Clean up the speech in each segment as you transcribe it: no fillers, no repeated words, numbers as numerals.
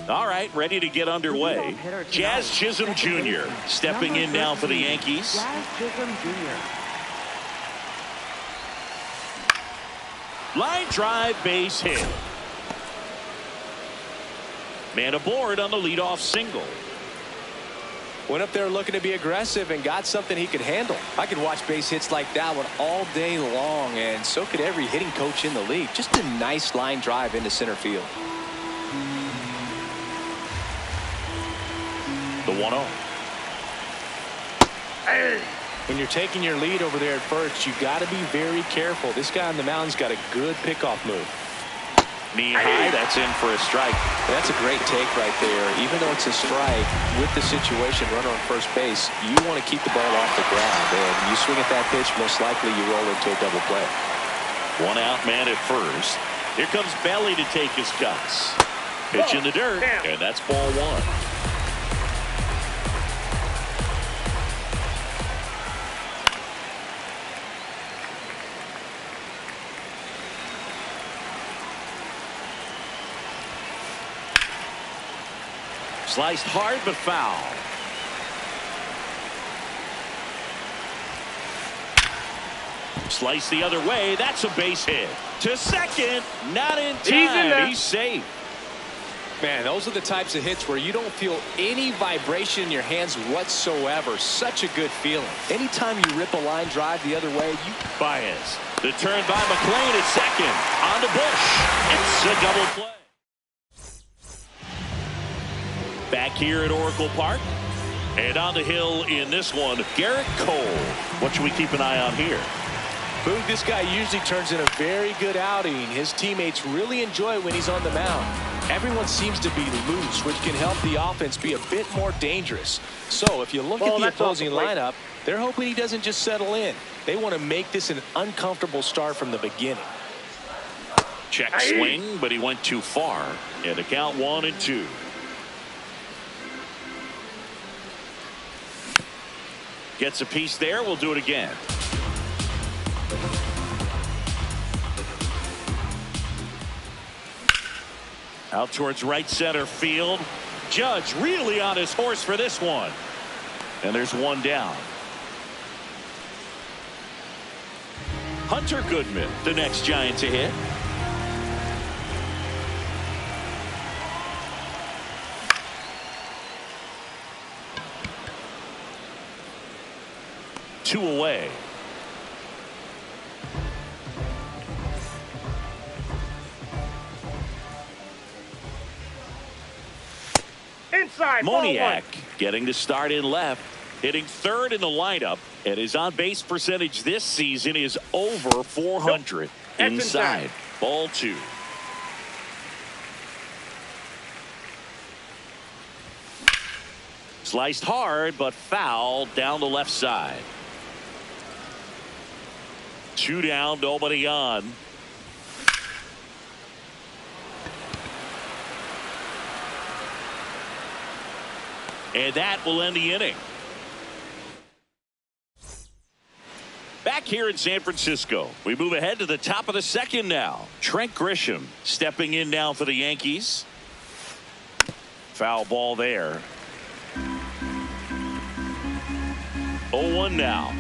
All right, ready to get underway. Jazz Chisholm Jr. stepping in now for the Yankees. Jazz Chisholm Jr. Line drive, base hit. Man aboard on the leadoff single. Went up there looking to be aggressive and got something he could handle. I could watch base hits like that one all day long, and so could every hitting coach in the league. Just a nice line drive into center field. The 1-0. When you're taking your lead over there at first, you got to be very careful. This guy on the mound's got a good pickoff move. Knee high, that's in for a strike. That's a great take right there. Even though it's a strike, with the situation, runner on first base, you want to keep the ball off the ground. And you swing at that pitch, most likely you roll into a double play. 1 out, man at first. Here comes Belly to take his cuts. Pitch in the dirt, and that's ball 1. Sliced hard but foul. Slice the other way. That's a base hit. To second. Not in time. He's safe. Man, those are the types of hits where you don't feel any vibration in your hands whatsoever. Such a good feeling. Anytime you rip a line drive the other way, you... Baez. The turn by McLean at second. On to Bush. It's a double play. Back here at Oracle Park. And on the hill in this one, Garrett Cole. What should we keep an eye on here? Boog, this guy usually turns in a very good outing. His teammates really enjoy when he's on the mound. Everyone seems to be loose, which can help the offense be a bit more dangerous. So if you look at the opposing lineup, they're hoping he doesn't just settle in. They want to make this an uncomfortable start from the beginning. Check swing, but he went too far. And the count 1-2. Gets a piece there. We'll do it again. Out towards right center field. Judge really on his horse for this one. And there's one down. Hunter Goodman, the next Giant to hit. Two away. Inside. Moniak getting the start in left, hitting third in the lineup, and his on-base percentage this season is over 400. Inside. Ball 2. Sliced hard, but foul down the left side. 2 down, nobody on. And that will end the inning. Back here in San Francisco, we move ahead to the top of the second now. Trent Grisham stepping in now for the Yankees. Foul ball there. 0-1 now.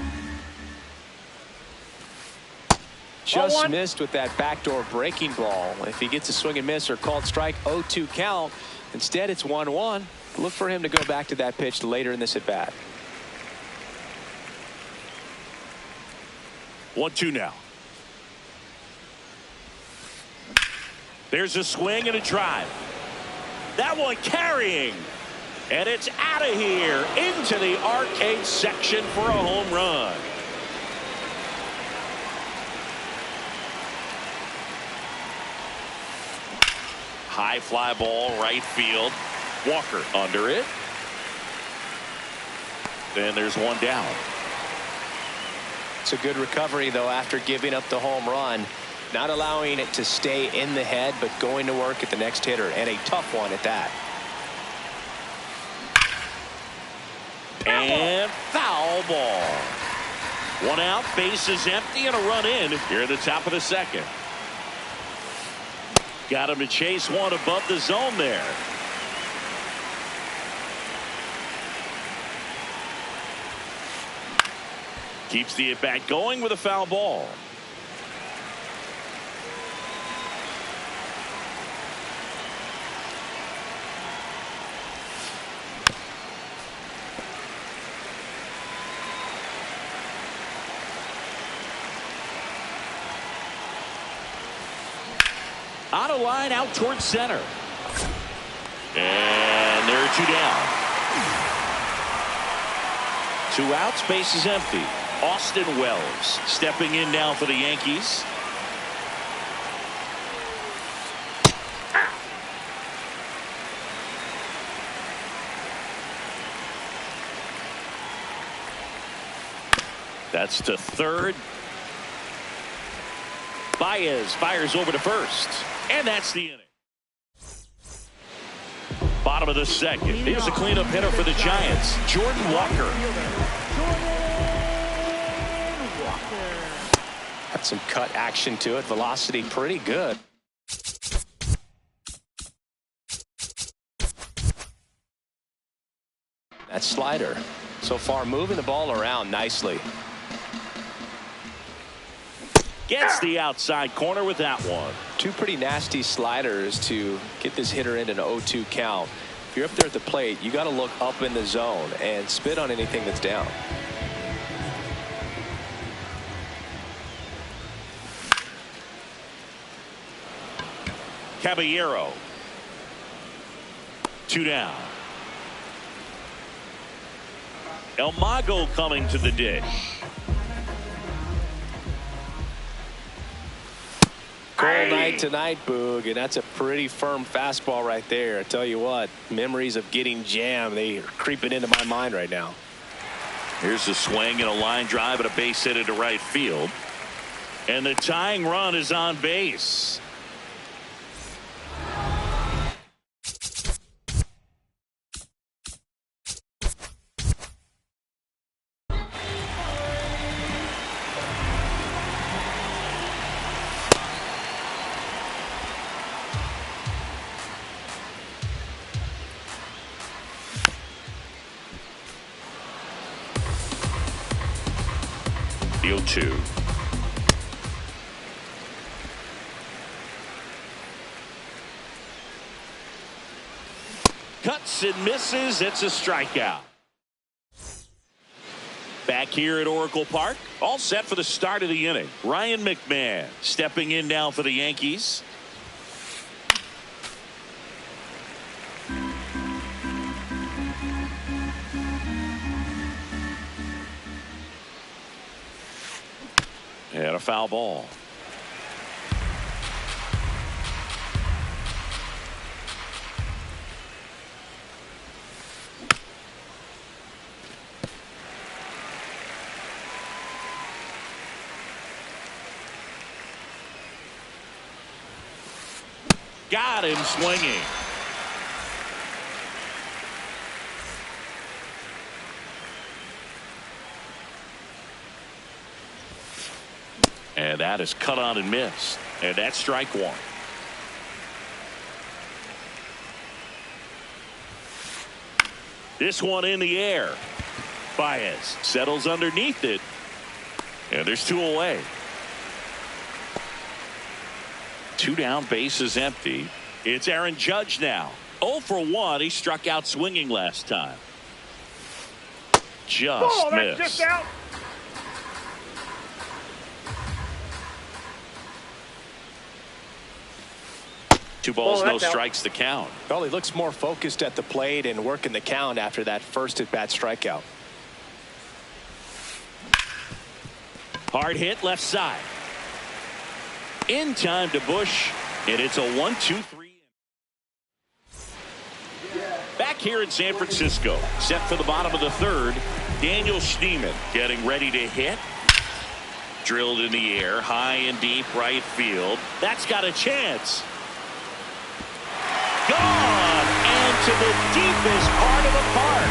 Just missed with that backdoor breaking ball. If he gets a swing and miss or called strike, 0-2 count. Instead, it's 1-1. Look for him to go back to that pitch later in this at bat. 1-2 now. There's a swing and a drive. That one carrying. And it's out of here into the arcade section for a home run. High fly ball, right field. Walker under it. Then there's one down. It's a good recovery, though, after giving up the home run. Not allowing it to stay in the head, but going to work at the next hitter, and a tough one at that. And foul ball. 1 out, base is empty, and a run in here at the top of the second. Got him to chase one above the zone there. Keeps the at-bat going with a foul ball. On a line out towards center. And there are two down. 2 outs, base is empty. Austin Wells stepping in now for the Yankees. That's to third. Baez fires over to first. And that's the inning. Bottom of the second. Here's a cleanup hitter for the Giants, Jordan Walker. Got some cut action to it. Velocity pretty good. That slider so far moving the ball around nicely. Gets the outside corner with that one. 2 pretty nasty sliders to get this hitter into an 0-2 count. If you're up there at the plate, you got to look up in the zone and spit on anything that's down. Caballero. 2 down. El Mago coming to the dish. Cold night tonight, Boog, and that's a pretty firm fastball right there. I tell you what, memories of getting jammed, they are creeping into my mind right now. Here's a swing and a line drive and a base hit into right field. And the tying run is on base. The 0-2. Cuts and misses. It's a strikeout. Back here at Oracle Park, all set for the start of the inning. Ryan McMahon stepping in now for the Yankees. And a foul ball. Got him swinging. And that is cut on and missed. And that's strike one. This one in the air. Baez settles underneath it. And there's 2 away. 2 down, base is empty. It's Aaron Judge now. 0 for 1. He struck out swinging last time. Just missed. That's just out. Two balls, no strikes, the count. Well, he looks more focused at the plate and working the count after that first at-bat strikeout. Hard hit left side. In time to Bush, and it's a 1-2-3. Back here in San Francisco, set for the bottom of the third. Daniel Schneemann getting ready to hit. Drilled in the air, high and deep right field. That's got a chance. Gone, and to the deepest part of the park.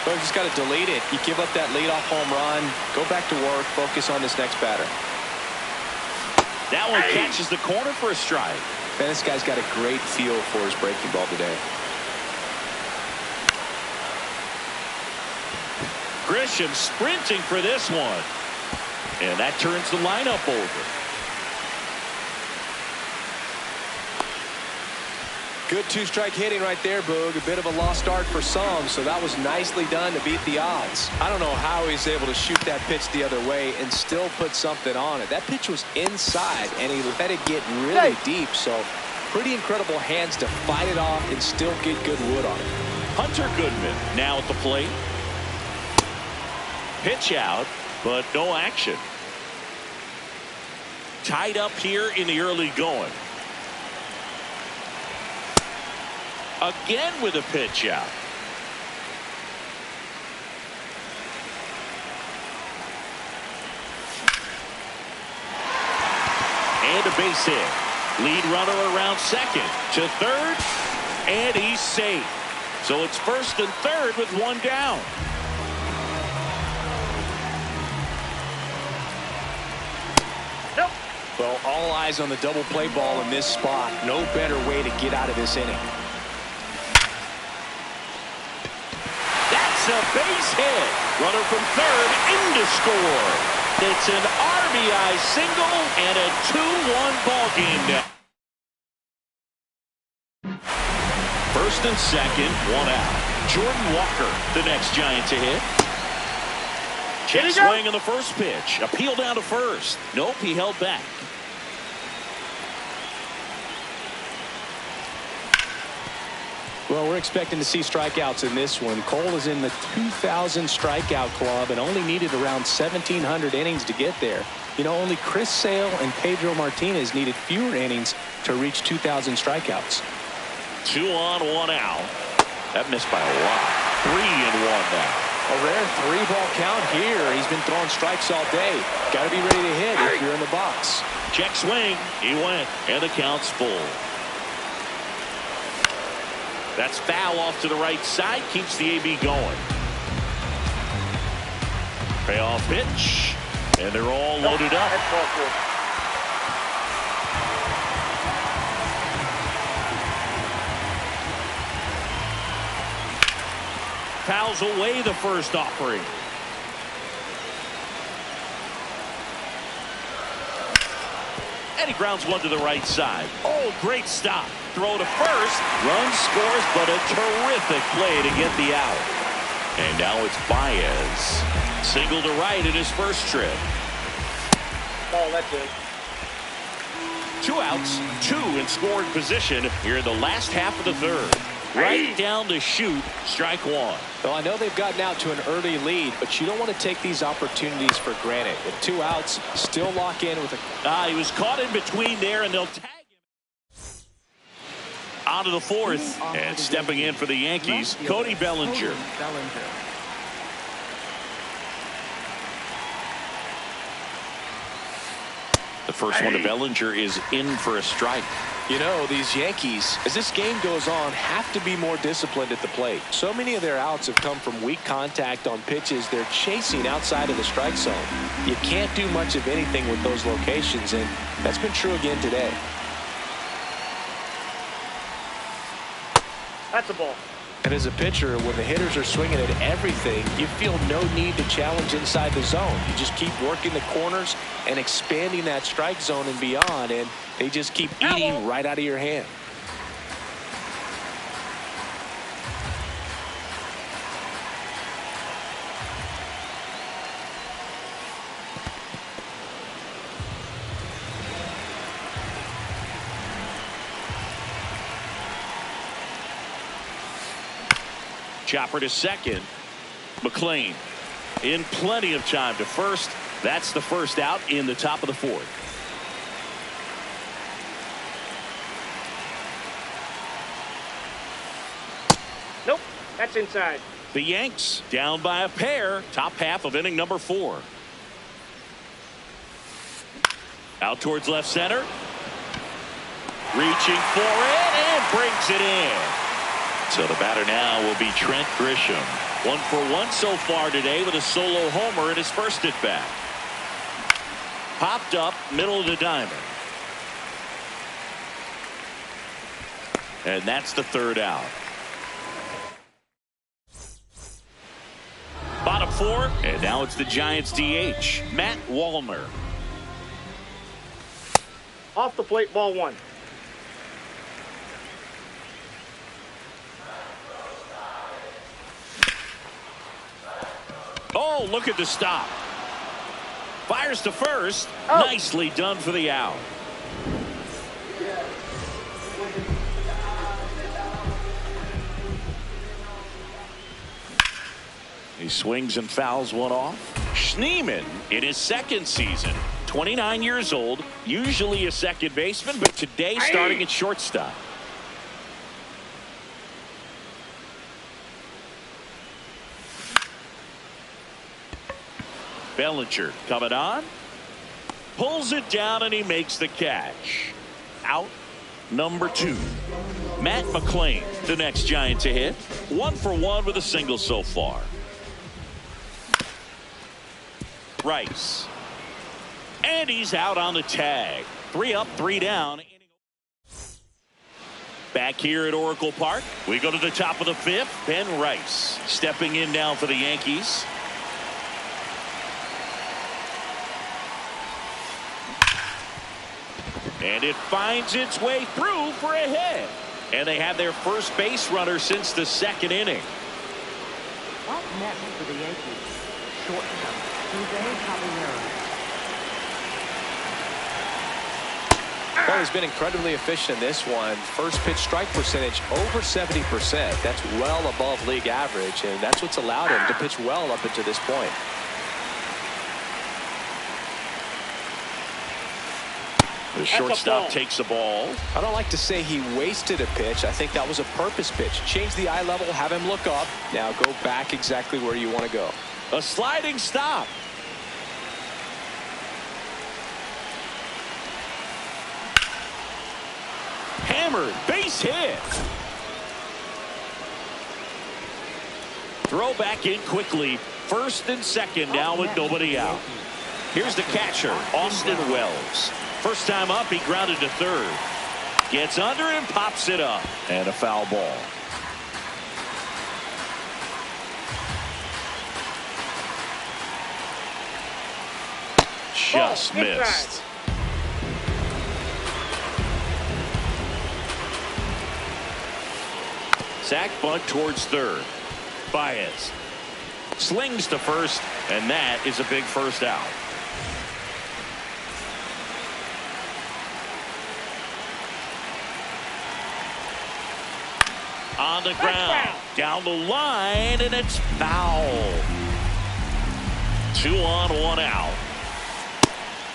Well, you just got to delete it. You give up that leadoff home run, go back to work, focus on this next batter. That one catches the corner for a strike. Man, this guy's got a great feel for his breaking ball today. Grisham sprinting for this one. And that turns the lineup over. Good two-strike hitting right there, Boog. A bit of a lost start for some, so that was nicely done to beat the odds. I don't know how he's able to shoot that pitch the other way and still put something on it. That pitch was inside, and he let it get really deep, so pretty incredible hands to fight it off and still get good wood on it. Hunter Goodman now at the plate. Pitch out, but no action. Tied up here in the early going. Again with a pitch out. And a base hit. Lead runner around second to third, and he's safe. So it's first and third with one down. Nope. Well, all eyes on the double play ball in this spot. No better way to get out of this inning. That's a base hit. Runner from third in to score. It's an RBI single and a 2-1 ball game now. First and second, one out. Jordan Walker, the next Giant to hit. Check swing on the first pitch. Appeal down to first. Nope, he held back. Well, we're expecting to see strikeouts in this one. Cole is in the 2,000 strikeout club and only needed around 1,700 innings to get there. You know, only Chris Sale and Pedro Martinez needed fewer innings to reach 2,000 strikeouts. 2 on, 1 out. That missed by a lot. 3 and 1 now. A rare 3-ball count here. He's been throwing strikes all day. Got to be ready to hit if you're in the box. Check swing. He went, and the count's full. That's foul off to the right side. Keeps the AB going. Payoff pitch. And they're all loaded up. Fouls away the first offering. And he grounds one to the right side. Oh, great stop. Throw to first. Run scores, but a terrific play to get the out. And now it's Baez. Single to right in his first trip. Oh, that's it. 2 outs, 2 in scoring position here in the last half of the third. Right down to shoot, strike one. Well, I know they've gotten out to an early lead, but you don't want to take these opportunities for granted. With 2 outs, still lock in with a... He was caught in between there, and they'll tag him. On to the fourth, and stepping in for the Yankees, Cody Bellinger. The first one to Bellinger is in for a strike. You know, these Yankees, as this game goes on, have to be more disciplined at the plate. So many of their outs have come from weak contact on pitches they're chasing outside of the strike zone. You can't do much of anything with those locations, and that's been true again today. That's a ball. And as a pitcher, when the hitters are swinging at everything, you feel no need to challenge inside the zone. You just keep working the corners and expanding that strike zone and beyond, and they just keep eating right out of your hand. Chopper to second. McLean in plenty of time to first. That's the first out in the top of the fourth. Nope, that's inside. The Yanks down by a pair. Top half of inning number 4. Out towards left center. Reaching for it and brings it in. So the batter now will be Trent Grisham. 1 for 1 so far today with a solo homer in his first at bat. Popped up middle of the diamond. And that's the third out. Bottom four, and now it's the Giants DH, Matt Wallner. Off the plate, ball one. Oh, look at the stop. Fires to first. Oh. Nicely done for the out. He swings and fouls one off. Schneemann in his second season, 29 years old, usually a second baseman, but today starting at shortstop. Bellinger coming on. Pulls it down and he makes the catch. Out number 2. Matt McClain, the next Giant to hit. 1 for 1 with a single so far. Rice. And he's out on the tag. 3 up, 3 down. Back here at Oracle Park, we go to the top of the 5th. Ben Rice stepping in now for the Yankees. And it finds its way through for a hit. And they have their first base runner since the second inning. Up next for the Yankees, shortstop Jose Caballero. Well, he's been incredibly efficient in this one. First pitch strike percentage over 70%. That's well above league average, and that's what's allowed him to pitch well up until this point. The shortstop takes the ball. I don't like to say he wasted a pitch. I think that was a purpose pitch. Change the eye level, have him look up. Now go back exactly where you want to go. A sliding stop. Hammered, base hit. Throw back in quickly. First and second now with nobody out. Here's the catcher, Austin Wells. First time up, he grounded to third. Gets under and pops it up. And a foul ball. Just missed. Sack bunt towards third. Baez slings to first, and that is a big first out. On the ground, down the line, and it's foul. 2 on, 1 out.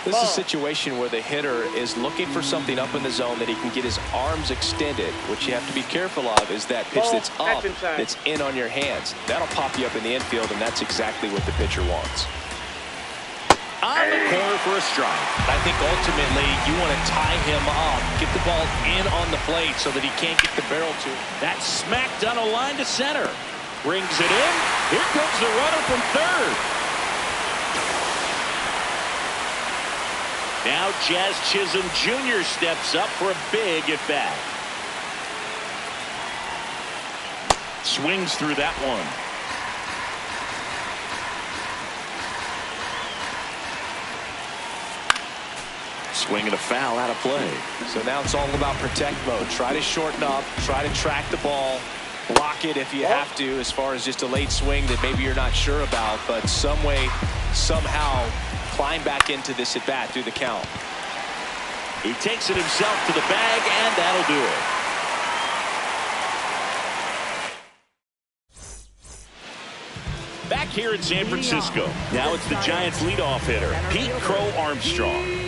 This is a situation where the hitter is looking for something up in the zone that he can get his arms extended. What you have to be careful of is that pitch that's up, that's in on your hands. That'll pop you up in the infield, and that's exactly what the pitcher wants. On the corner for a strike. I think ultimately you want to tie him up, get the ball in on the plate so that he can't get the barrel to it. That's smacked on a line to center. Brings it in. Here comes the runner from third. Now Jazz Chisholm Jr. steps up for a big at bat. Swings through that one. Swing and a foul out of play. So now it's all about protect mode. Try to shorten up, try to track the ball, block it if you have to, as far as just a late swing that maybe you're not sure about, but some way, somehow climb back into this at bat through the count. He takes it himself to the bag, and that'll do it. Back here in San Francisco, now it's the Giants leadoff hitter, Pete Crow Armstrong.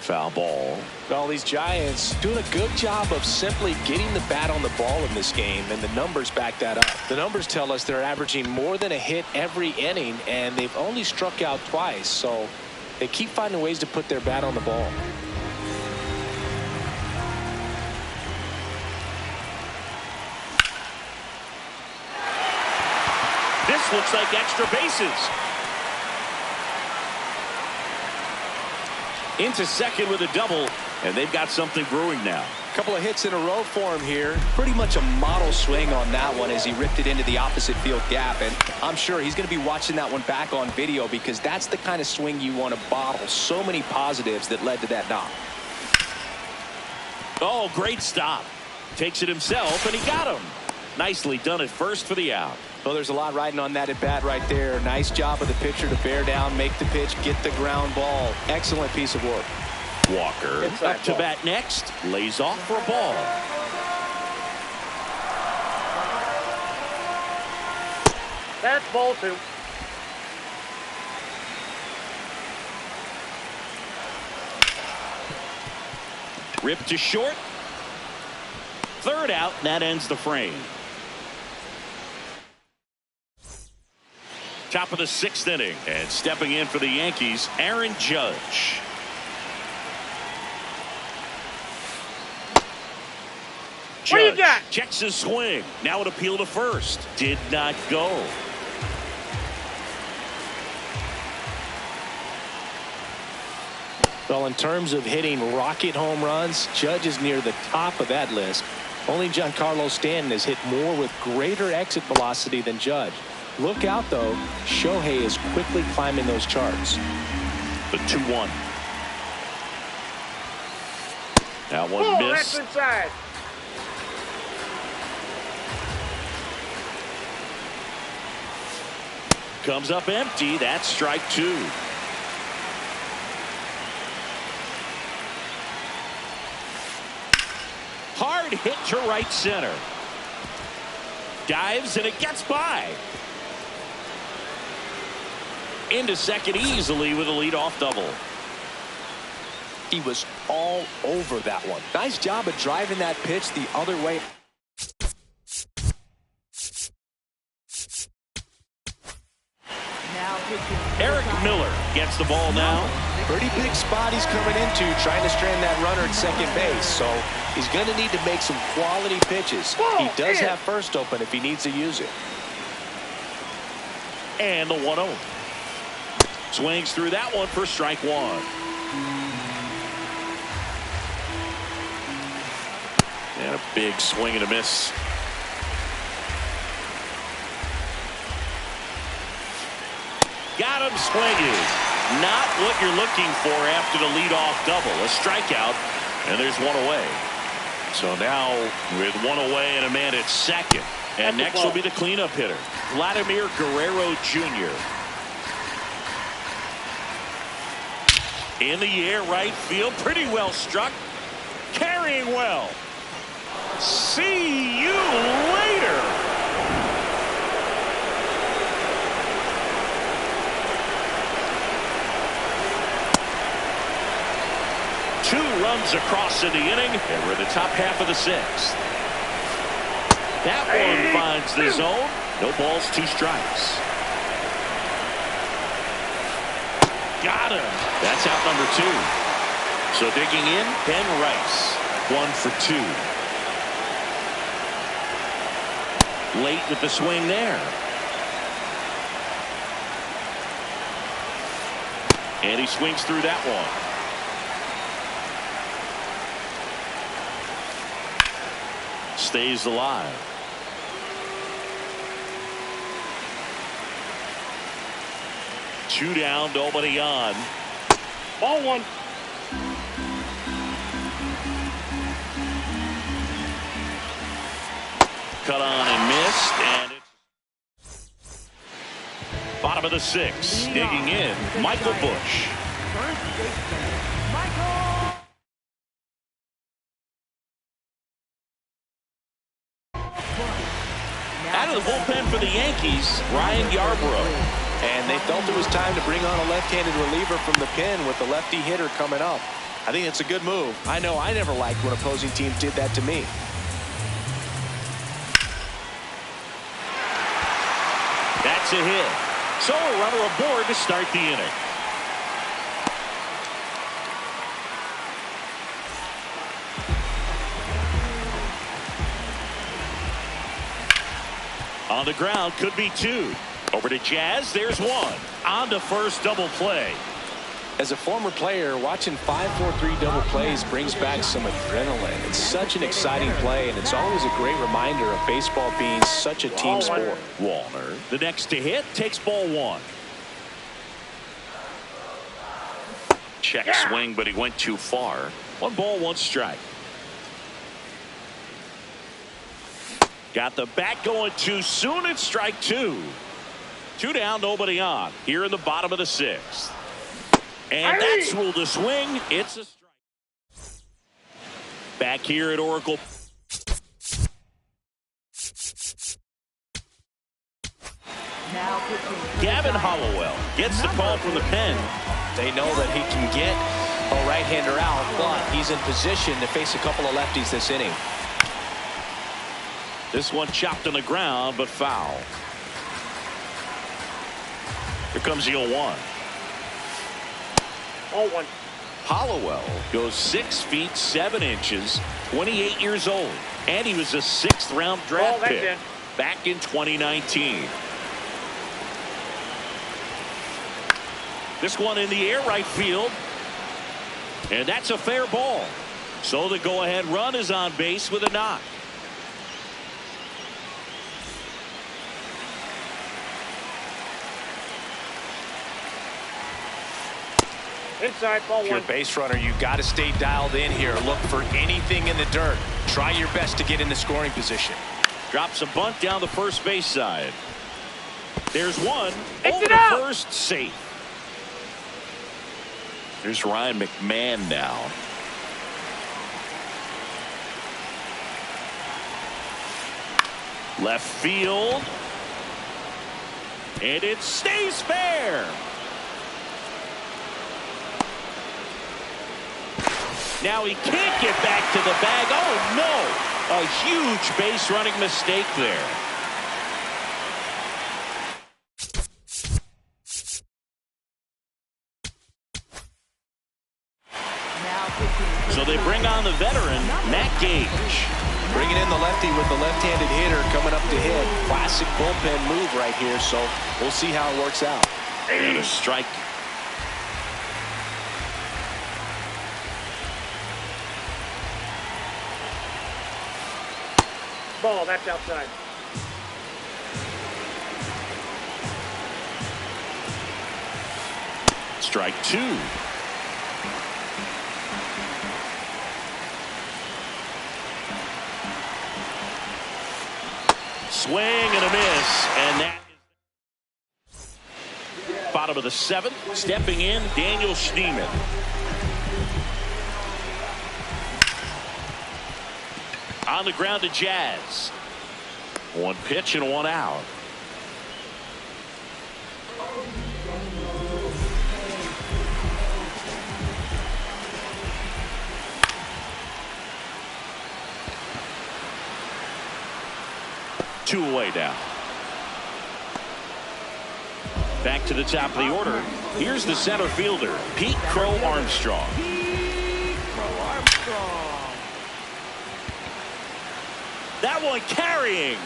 Foul ball. Well, these Giants doing a good job of simply getting the bat on the ball in this game, and the numbers back that up. The numbers tell us they're averaging more than a hit every inning, and they've only struck out twice, so they keep finding ways to put their bat on the ball. This looks like extra bases. Into second with a double, and they've got something brewing now. Couple of hits in a row for him here. Pretty much a model swing on that one as he ripped it into the opposite field gap. And I'm sure he's going to be watching that one back on video because that's the kind of swing you want to bottle. So many positives that led to that knock. Oh, great stop. Takes it himself, and he got him. Nicely done at first for the out. Well, there's a lot riding on that at bat right there. Nice job of the pitcher to bear down, make the pitch, get the ground ball. Excellent piece of work. Walker up to bat next. Lays off for a ball. That's ball 2. Ripped to short. Third out, and that ends the frame. Top of the 6th inning, and stepping in for the Yankees, Aaron Judge. What do you got? Checks his swing. Now an appeal to first. Did not go. Well, in terms of hitting rocket home runs, Judge is near the top of that list. Only Giancarlo Stanton has hit more with greater exit velocity than Judge. Look out, though. Shohei is quickly climbing those charts. The 2-1. That one Oh, missed. that's inside. Comes up empty. That's strike 2. Hard hit to right center. Dives, and it gets by. Into second easily with a leadoff double. He was all over that one. Nice job of driving that pitch the other way. Eric Miller gets the ball now. Pretty big spot he's coming into, trying to strand that runner at second base. So he's going to need to make some quality pitches. He does have first open if he needs to use it. And the 1-0. Swings through that one for strike 1. And a big swing and a miss. Got him swinging. Not what you're looking for after the leadoff double. A strikeout, and there's one away. So now with one away and a man at second. And next will be the cleanup hitter, Vladimir Guerrero Jr. In the air, right field. Pretty well struck. Carrying well. See you later. Two runs across in the inning, and we're in the top half of the 6th. That one finds the zone. No balls, 2 strikes. Got him. That's out number 2. So digging in, Ben Rice. 1 for 2. Late with the swing there. And he swings through that one. Stays alive. Two down, nobody on. Ball 1. Cut on and missed, and it's bottom of the 6th. Digging in, Michael Busch. Out of the bullpen for the Yankees, Ryan Yarbrough. And they felt it was time to bring on a left-handed reliever from the pen with the lefty hitter coming up. I think it's a good move. I know I never liked when opposing teams did that to me. That's a hit. So a runner aboard to start the inning. On the ground, could be 2. Over to Jazz, there's 1. On to first, double play. As a former player, watching 5-4-3 double plays brings back some adrenaline. It's such an exciting play, and it's always a great reminder of baseball being such a team sport. Wallner, the next to hit, takes ball one. Check swing, but he went too far. 1 ball, 1 strike. Got the bat going too soon. It's strike 2. 2 down, nobody on. Here in the bottom of the 6th. And that's ruled a swing. It's a strike. Back here at Oracle. Gavin Hollowell gets the call from the pen. They know that he can get a right-hander out, but he's in position to face a couple of lefties this inning. This one chopped on the ground, but foul. Here comes the 0-1. 0-1. Hollowell goes 6 feet 7 inches, 28 years old, and he was a 6th round draft pick back in 2019. This one in the air right field, and that's a fair ball. So the go-ahead run is on base with a knock. Inside, ball If you're a 1. base runner, you've got to stay dialed in here. Look for anything in the dirt. Try your best to get in the scoring position. Drops a bunt down the first base side. There's one. It's Over it to out. first, safe. Here's Ryan McMahon now. Left field. And it stays fair. Now he can't get back to the bag. Oh, no. A huge base running mistake there. So they bring on the veteran, Matt Gage. Bringing in the lefty with the left-handed hitter coming up to hit. Classic bullpen move right here, so we'll see how it works out. And a strike. Ball, that's outside. Strike 2. Swing and a miss, and that is bottom of the 7th. Stepping in, Daniel Schneemann. On the ground to Jazz. 1 pitch and 1 out. Two away now. Back to the top of the order. Here's the center fielder, Pete Crow Armstrong. That one carrying.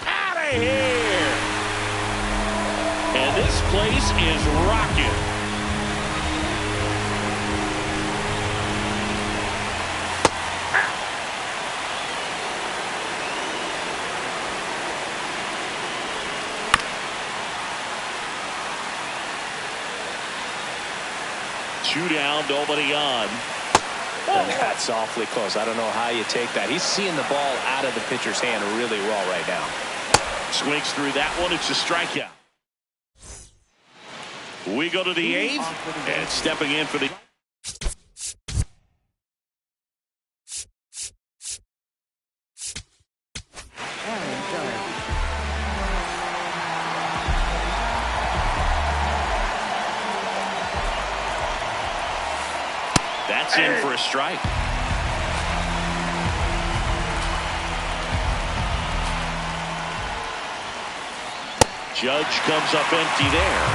Out of here. And this place is rocking. Two down, nobody on. And that's awfully close. I don't know how you take that. He's seeing the ball out of the pitcher's hand really well right now. Swings through that one. It's a strikeout. We go to the 8th, and stepping in for the... That's in for a strike. Judge comes up empty there.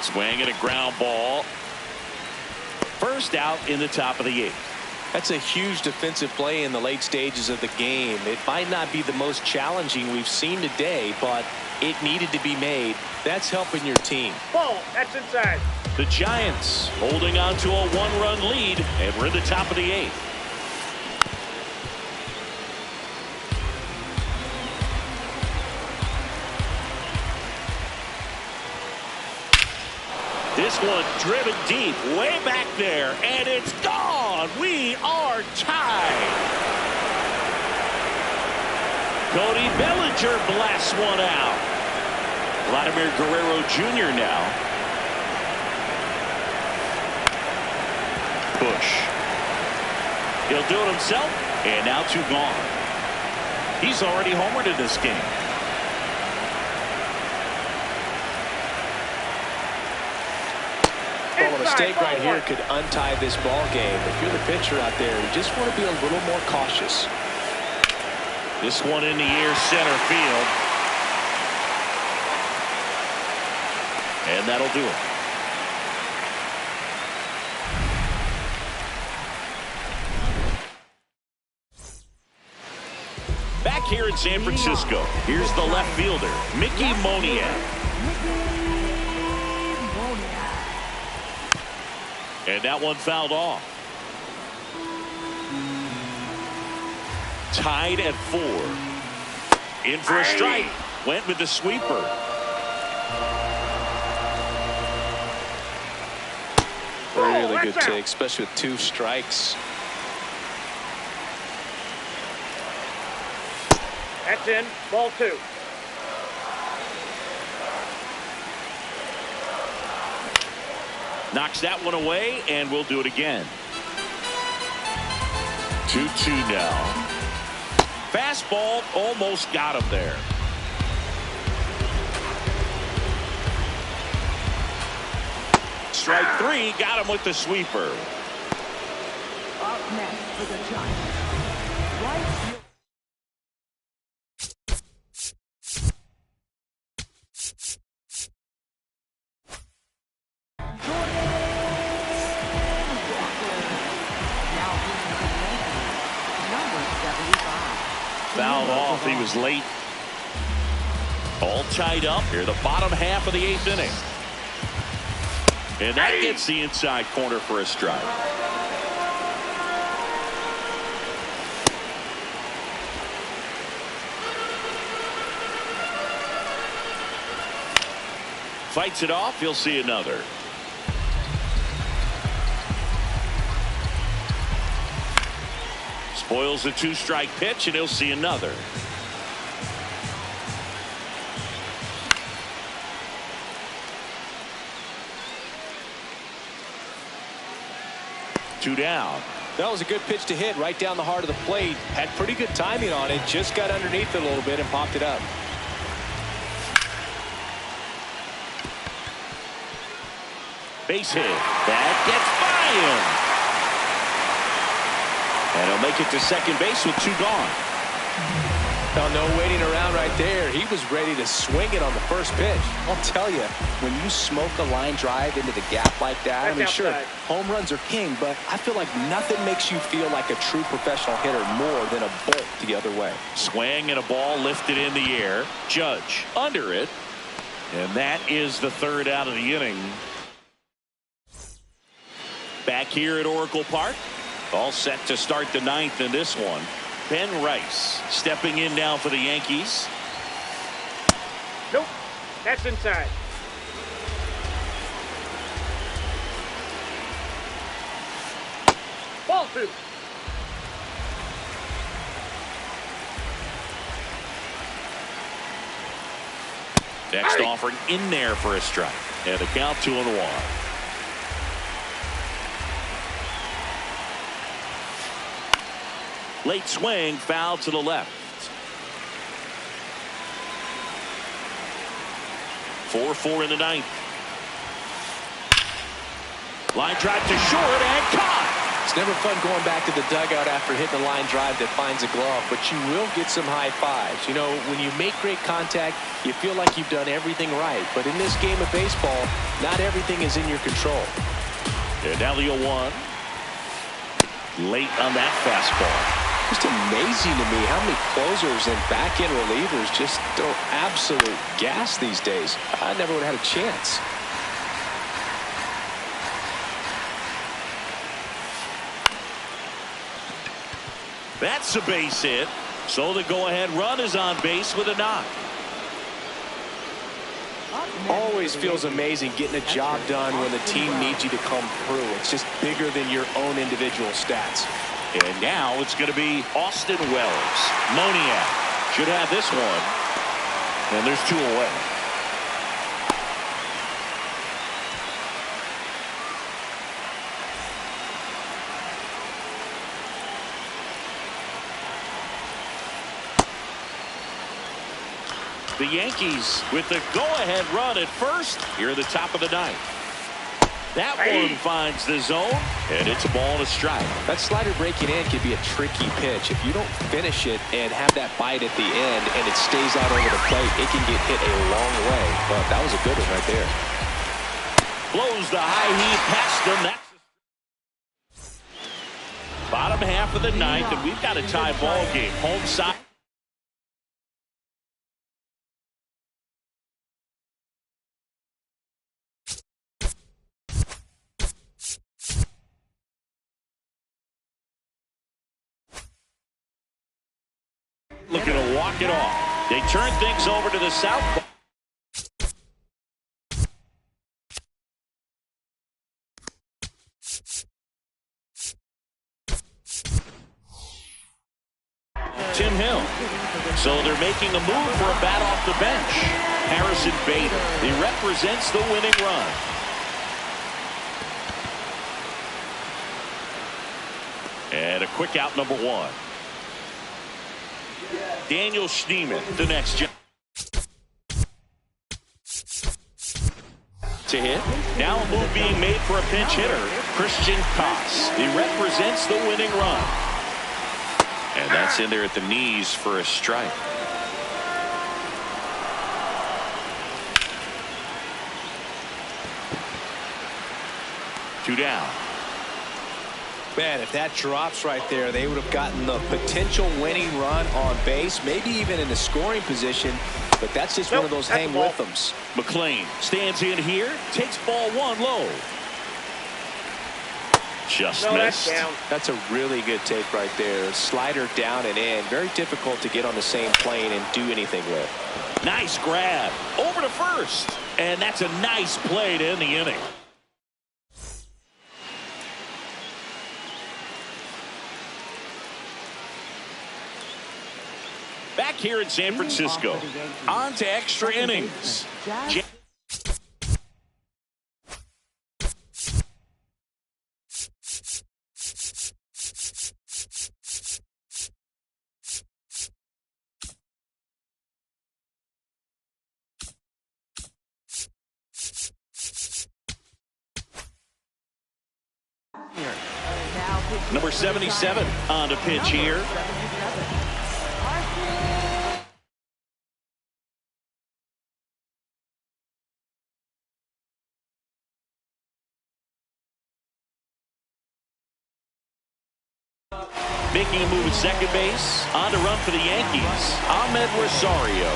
Swing and a ground ball. First out in the top of the 8th. That's a huge defensive play in the late stages of the game. It might not be the most challenging we've seen today, but it needed to be made. That's helping your team. Ball, that's inside. The Giants holding on to a one-run lead, and we're in the top of the 8th. This one driven deep, way back there, and it's gone. We are tied. Cody Bellinger blasts one out. Vladimir Guerrero Jr. now. Push. He'll do it himself, and now 2 gone. He's already homered in this game. Well, a mistake right here could untie this ball game. If you're the pitcher out there, you just want to be a little more cautious. This one in the air, center field. And that'll do it. Back here in San Francisco, here's the left fielder, Mickey Moniak. And that one fouled off. Tied at 4. In for a strike. Went with the sweeper. Really good take, especially with 2 strikes. That's in. Ball 2. Knocks that one away, and we'll do it again. 2-2 now. Fastball almost got him there. Strike 3, got him with the sweeper. Up next for the Giants. Right. Fouled off. He was late. All tied up here, the bottom half of the 8th inning. And that gets the inside corner for a strike. Fights it off. He'll see another. Spoils the 2-strike pitch, and he'll see another. Two down. That was a good pitch to hit right down the heart of the plate. Had pretty good timing on it. Just got underneath it a little bit and popped it up. Base hit. That gets by him. And he'll make it to second base with 2 gone. Oh, no waiting around right there. He was ready to swing it on the first pitch. I'll tell you, when you smoke a line drive into the gap like that, I mean, sure, home runs are king, but I feel like nothing makes you feel like a true professional hitter more than a bolt the other way. Swing and a ball lifted in the air. Judge under it. And that is the 3rd out of the inning. Back here at Oracle Park. All set to start the 9th in this one. Ben Rice stepping in now for the Yankees. Nope. That's inside. Ball 2. Next offering in there for a strike. And the count 2-1. Late swing, foul to the left. 4-4 in the 9th. Line drive to short and caught. It's never fun going back to the dugout after hitting a line drive that finds a glove, but you will get some high fives. You know, when you make great contact, you feel like you've done everything right. But in this game of baseball, not everything is in your control. And now the 0-1. late on that fastball. Just amazing to me how many closers and back-end relievers just throw absolute gas these days. I never would have had a chance. That's a base hit. So the go-ahead run is on base with a knock. Always feels amazing getting a job done when the team needs you to come through. It's just bigger than your own individual stats. And now it's going to be Austin Wells. Moniak should have this one. And there's 2 away. The Yankees with the go-ahead run at first here at the top of the 9th. That one finds the zone, and it's a ball and a strike. That slider breaking in can be a tricky pitch. If you don't finish it and have that bite at the end and it stays out over the plate, it can get hit a long way. But that was a good one right there. Blows the high heat past him. That's bottom half of the 9th, and we've got a tie ball game. Home side. Looking to walk it off. They turn things over to the south. Tim Hill. So they're making a move for a bat off the bench. Harrison Bader. He represents the winning run. And a quick out, number 1. Daniel Schneemann, the next job. To hit. Now a move being made for a pinch hitter, Christian Koss. He represents the winning run. And that's in there at the knees for a strike. Two down. Man, if that drops right there, they would have gotten the potential winning run on base, maybe even in the scoring position. But that's just one of those hang with thems. McLean stands in here, takes ball 1 low. Just missed. That's a really good take right there. Slider down and in. Very difficult to get on the same plane and do anything with. Nice grab. Over to first. And that's a nice play to end the inning. Back here in San Francisco. On to extra innings. Number 77 on the pitch here. Making a move at second base. On to run for the Yankees, Ahmed Rosario.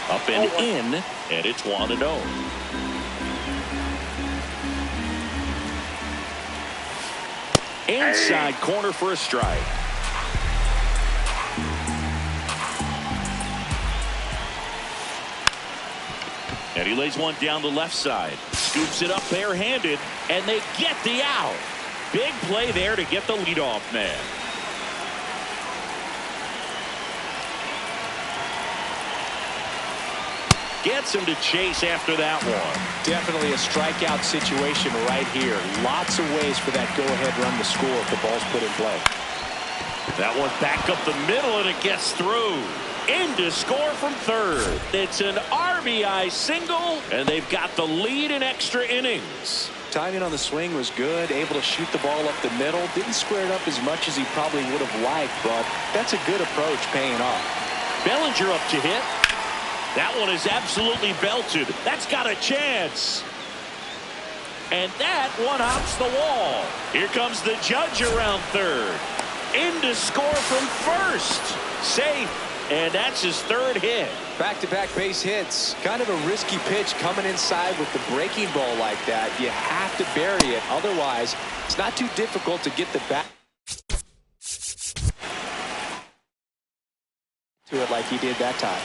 Up and in, and it's 1-0. Inside corner for a strike. And he lays one down the left side. Scoops it up barehanded, and they get the out. Big play there to get the leadoff man. Gets him to chase after that one. Definitely a strikeout situation right here. Lots of ways for that go-ahead run to score if the ball's put in play. That one back up the middle, and it gets through. In to score from third. It's an RBI single, and they've got the lead in extra innings. Timing on the swing was good, able to shoot the ball up the middle. Didn't square it up as much as he probably would have liked, but that's a good approach paying off. Bellinger up to hit. That one is absolutely belted. That's got a chance. And that one hops the wall. Here comes the judge around third. In to score from first. Safe. And that's his third hit. Back-to-back base hits. Kind of a risky pitch coming inside with the breaking ball like that. You have to bury it. Otherwise, it's not too difficult to get the bat to it like he did that time.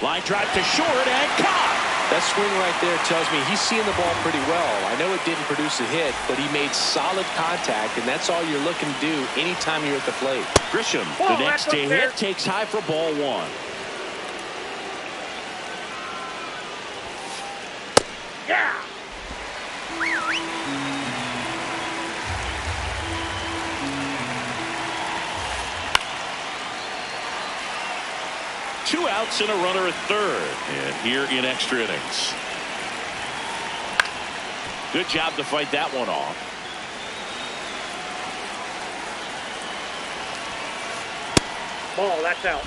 Line drive to short and caught. That swing right there tells me he's seeing the ball pretty well. I know it didn't produce a hit, but he made solid contact, and that's all you're looking to do anytime you're at the plate. Grisham, the next to hit, takes high for ball one. Yeah. Two outs and a runner at third. And here in extra innings. Good job to fight that one off. Ball, that's out.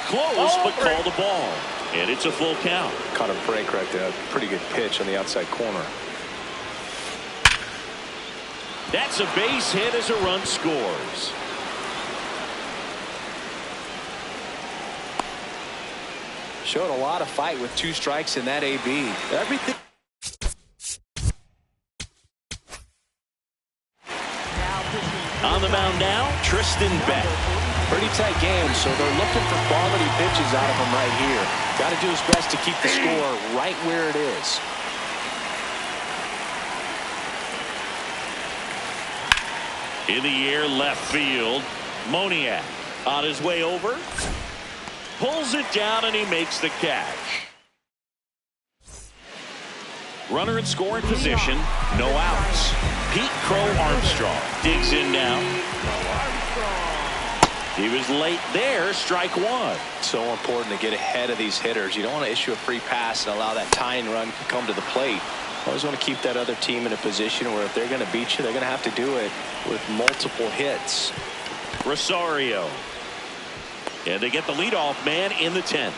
Close, but called a ball. And it's a full count. Caught a break right there. Pretty good pitch on the outside corner. That's a base hit as a run scores. Showed a lot of fight with 2 strikes in that AB. Everything. On the mound now, Tristan Beck. Pretty tight game, so they're looking for quality pitches out of him right here. Got to do his best to keep the score right where it is. In the air, left field. Moniak on his way over. Pulls it down, and he makes the catch. Runner in scoring position. No outs. Pete Crow Armstrong digs in now. He was late there. Strike one. So important to get ahead of these hitters. You don't want to issue a free pass and allow that tying run to come to the plate. Always want to keep that other team in a position where if they're going to beat you, they're going to have to do it with multiple hits. Rosario. And they get the leadoff man in the 10th.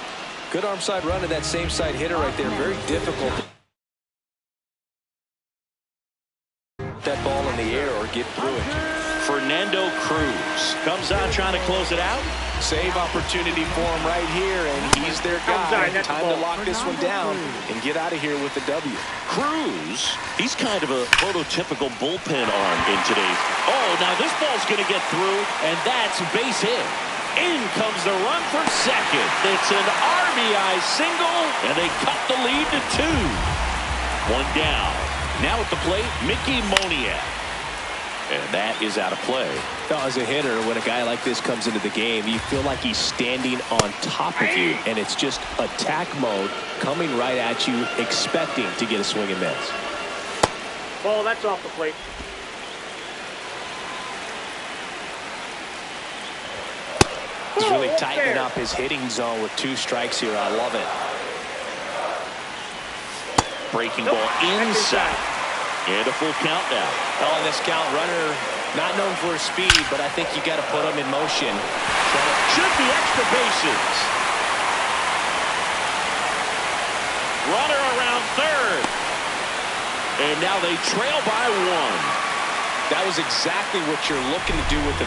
Good arm side run to that same side hitter right there. Very difficult to that ball in the air or get through it. Fernando Cruz comes on trying to close it out. Save opportunity for him right here, and he's their guy. Time to lock this one down and get out of here with the W. Cruz, he's kind of a prototypical bullpen arm in today's. Oh, now this ball's going to get through, and that's a base hit. In comes the run from second. It's an RBI single, and they cut the lead to 2. One down. Now at the plate, Mickey Moniak. And that is out of play. Now, as a hitter, when a guy like this comes into the game, you feel like he's standing on top of you, and it's just attack mode coming right at you, expecting to get a swing and miss. Ball, that's off the plate. He's really tightening up his hitting zone with 2 strikes here. I love it. Breaking ball inside. And a full count now. Oh, this count, runner not known for his speed, but I think you got to put him in motion. Should be extra bases. Runner around third. And now they trail by 1. That was exactly what you're looking to do with the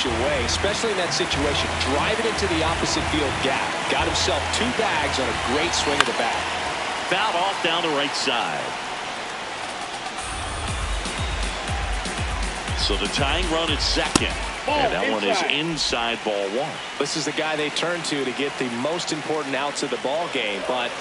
away, especially in that situation. Drive it into the opposite field gap. Got himself 2 bags on a great swing of the bat. Fouled off down the right side. So the tying run at second. And that one is inside ball 1. This is the guy they turn to get the most important outs of the ball game, but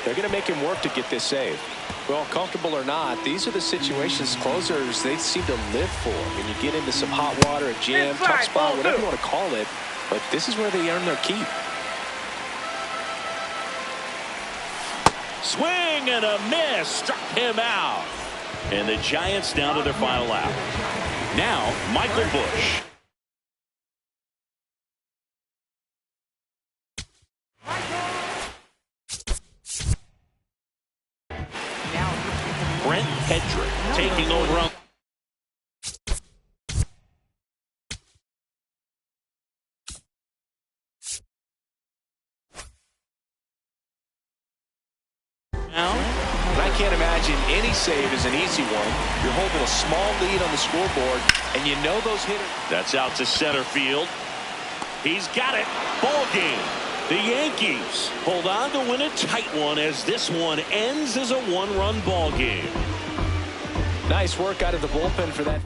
they're going to make him work to get this save. Well, comfortable or not, these are the situations closers they seem to live for. When you get into some hot water, a jam, tough spot, whatever you want to call it, but this is where they earn their keep. Swing and a miss. Struck him out. And the Giants down to their final out. Now, Michael Busch. And I can't imagine any save is an easy one. You're holding a small lead on the scoreboard, and you know those hitters. That's out to center field. He's got it. Ball game. The Yankees hold on to win a tight one as this one ends as a one-run ball game. Nice work out of the bullpen for that.